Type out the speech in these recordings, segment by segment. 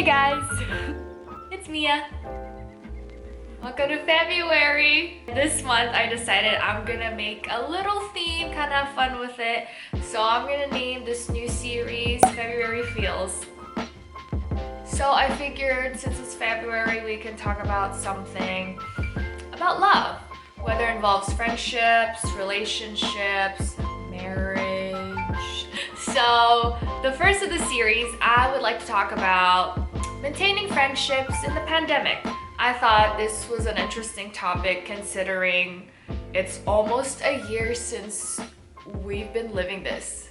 guys, it's Mia. Welcome to February. This month I decided I'm gonna make a little theme, kind of have fun with it. So I'm gonna name this new series February Feels. So I figured since it's February we can talk about something about love, whether it involves friendships, relationships, marriage. So the first of the series, I would like to talk about maintaining friendships in the pandemic. I thought this was an interesting topic considering it's almost a year since we've been living this.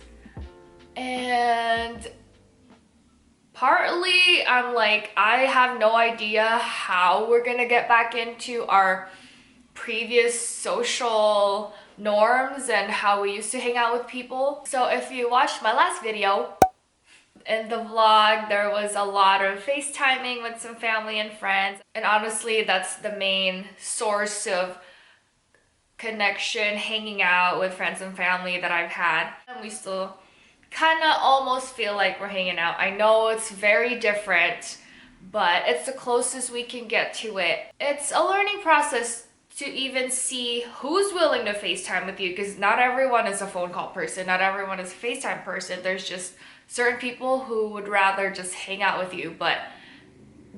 And partly I'm like, I have no idea how we're gonna get back into our previous social norms and how we used to hang out with people. So if you watched my last video, in the vlog, there was a lot of Facetiming with some family and friends. And honestly, that's the main source of connection, hanging out with friends and family that I've had. And we still kind of almost feel like we're hanging out. I know it's very different, but it's the closest we can get to it. It's a learning process to even see who's willing to FaceTime with you, because not everyone is a phone call person, not everyone is a FaceTime person. There's just certain people who would rather just hang out with you, but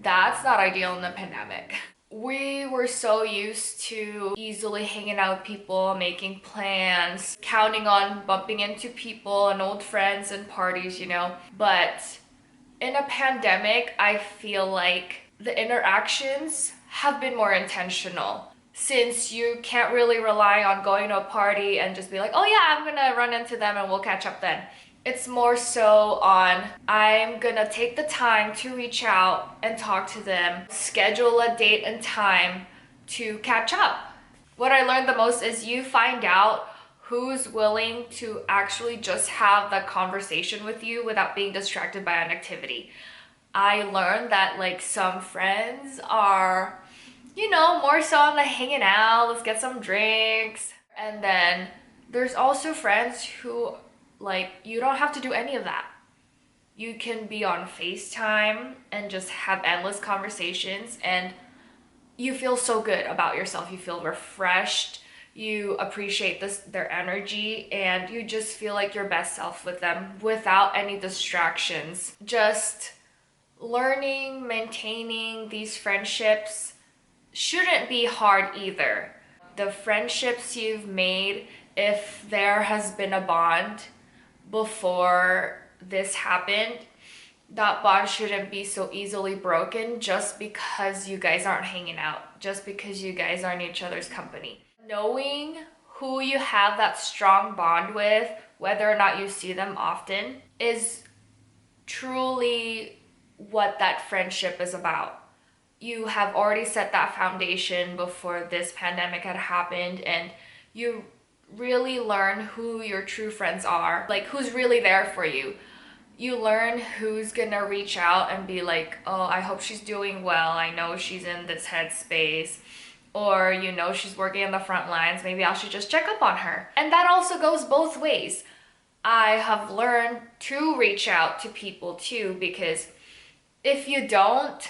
that's not ideal in the pandemic. We were so used to easily hanging out with people, making plans, counting on bumping into people and old friends and parties, you know. But in a pandemic, I feel like the interactions have been more intentional, since you can't really rely on going to a party and just be like, oh yeah, I'm gonna run into them and we'll catch up then. It's more so on, I'm gonna take the time to reach out and talk to them, schedule a date and time to catch up. What I learned the most is you find out who's willing to actually just have the conversation with you without being distracted by an activity. I learned that like some friends are, you know, more so on the hanging out, let's get some drinks. And then there's also friends who, like, you don't have to do any of that. You can be on FaceTime and just have endless conversations and you feel so good about yourself. You feel refreshed, you appreciate their energy, and you just feel like your best self with them without any distractions. Just learning, maintaining these friendships shouldn't be hard either. The friendships you've made, if there has been a bond before this happened, that bond shouldn't be so easily broken just because you guys aren't hanging out, just because you guys aren't each other's company. Knowing who you have that strong bond with, whether or not you see them often, is truly what that friendship is about. You have already set that foundation before this pandemic had happened, and you really learn who your true friends are, like who's really there for you. You learn who's gonna reach out and be like, oh, I hope she's doing well, I know she's in this headspace, or you know she's working on the front lines, maybe I should just check up on her. And that also goes both ways. I have learned to reach out to people too, because if you don't,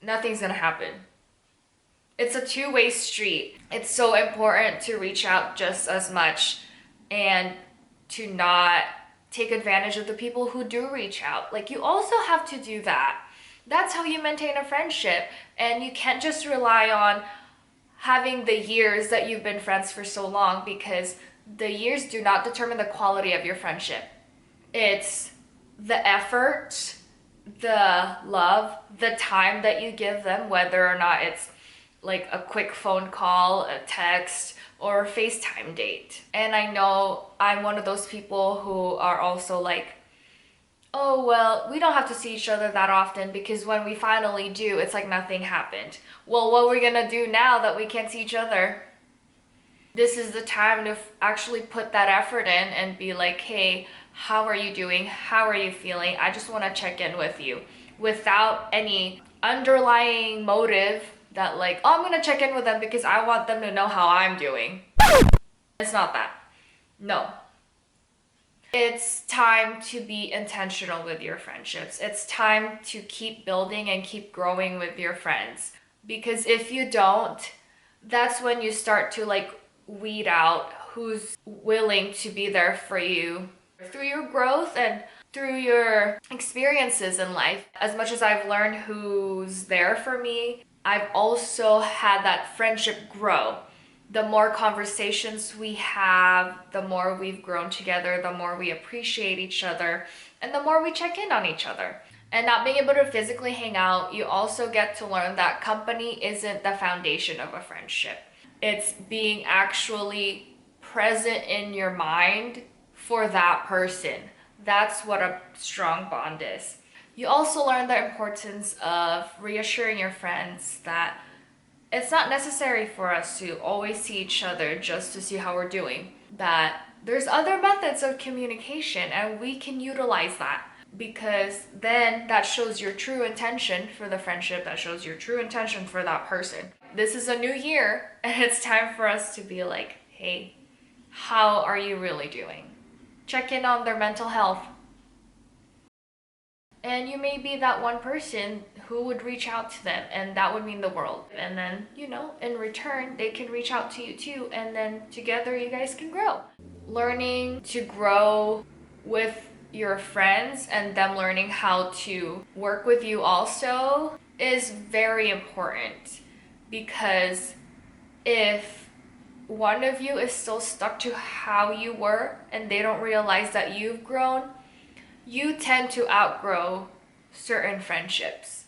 nothing's gonna happen. It's a two-way street. It's so important to reach out just as much and to not take advantage of the people who do reach out. Like, you also have to do that. That's how you maintain a friendship. And you can't just rely on having the years that you've been friends for so long, because the years do not determine the quality of your friendship. It's the effort, the love, the time that you give them, whether or not it's like a quick phone call, a text, or a FaceTime date. And I know I'm one of those people who are also like, oh, well, we don't have to see each other that often, because when we finally do, it's like nothing happened. Well, what are we gonna do now that we can't see each other? This is the time to actually put that effort in and be like, hey, how are you doing? How are you feeling? I just wanna check in with you, without any underlying motive that like, oh, I'm gonna check in with them because I want them to know how I'm doing. It's not that. No. It's time to be intentional with your friendships. It's time to keep building and keep growing with your friends. Because if you don't, that's when you start to like weed out who's willing to be there for you through your growth and through your experiences in life. As much as I've learned who's there for me, I've also had that friendship grow. The more conversations we have, the more we've grown together, the more we appreciate each other, and the more we check in on each other. And not being able to physically hang out, you also get to learn that company isn't the foundation of a friendship. It's being actually present in your mind for that person. That's what a strong bond is. You also learn the importance of reassuring your friends that it's not necessary for us to always see each other just to see how we're doing. That there's other methods of communication and we can utilize that, because then that shows your true intention for the friendship, that shows your true intention for that person. This is a new year and it's time for us to be like, hey, how are you really doing? Check in on their mental health. And you may be that one person who would reach out to them, and that would mean the world. And then, in return, they can reach out to you too, and then together you guys can grow. Learning to grow with your friends and them learning how to work with you also is very important, because if one of you is still stuck to how you were and they don't realize that you've grown, you tend to outgrow certain friendships.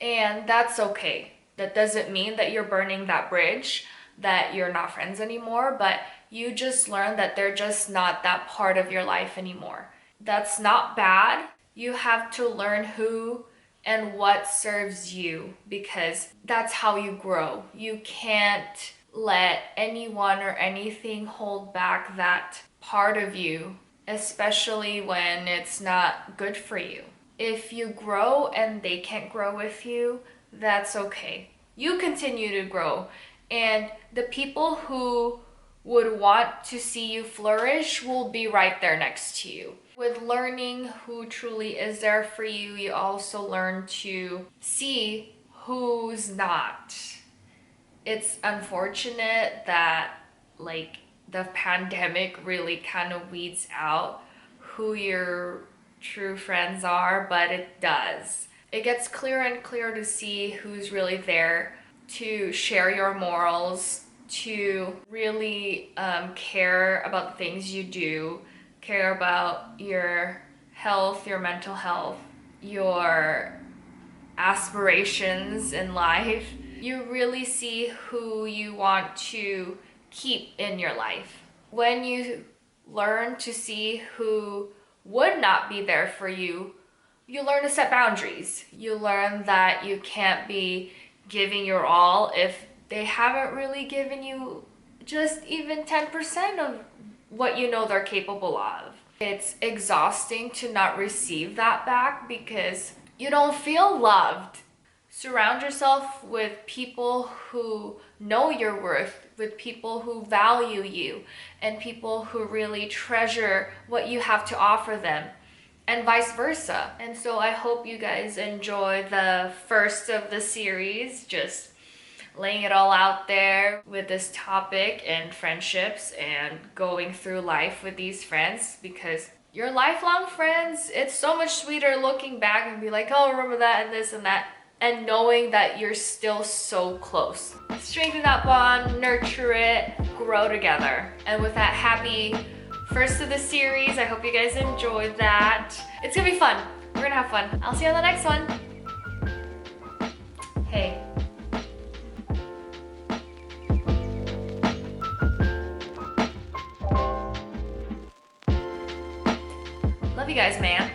And that's okay. That doesn't mean that you're burning that bridge, that you're not friends anymore, but you just learn that they're just not that part of your life anymore. That's not bad. You have to learn who and what serves you, because that's how you grow. You can't let anyone or anything hold back that part of you, especially when it's not good for you. If you grow and they can't grow with you, that's okay. You continue to grow. And the people who would want to see you flourish will be right there next to you. With learning who truly is there for you, you also learn to see who's not. It's unfortunate that the pandemic really kind of weeds out who your true friends are, but it does. It gets clearer and clearer to see who's really there to share your morals, to really care about the things you do, care about your health, your mental health, your aspirations in life. You really see who you want to keep in your life. When you learn to see who would not be there for you, you learn to set boundaries. You learn that you can't be giving your all if they haven't really given you just even 10% of what you know they're capable of. It's exhausting to not receive that back because you don't feel loved. Surround yourself with people who know your worth, with people who value you, and people who really treasure what you have to offer them, and vice versa. And so I hope you guys enjoy the first of the series, just laying it all out there with this topic and friendships and going through life with these friends, because your lifelong friends, it's so much sweeter looking back and be like, oh, remember that and this and that, and knowing that you're still so close. Strengthen that bond, nurture it, grow together. And with that happy first of the series, I hope you guys enjoyed that. It's gonna be fun. We're gonna have fun. I'll see you on the next one. Hey. Love you guys, man.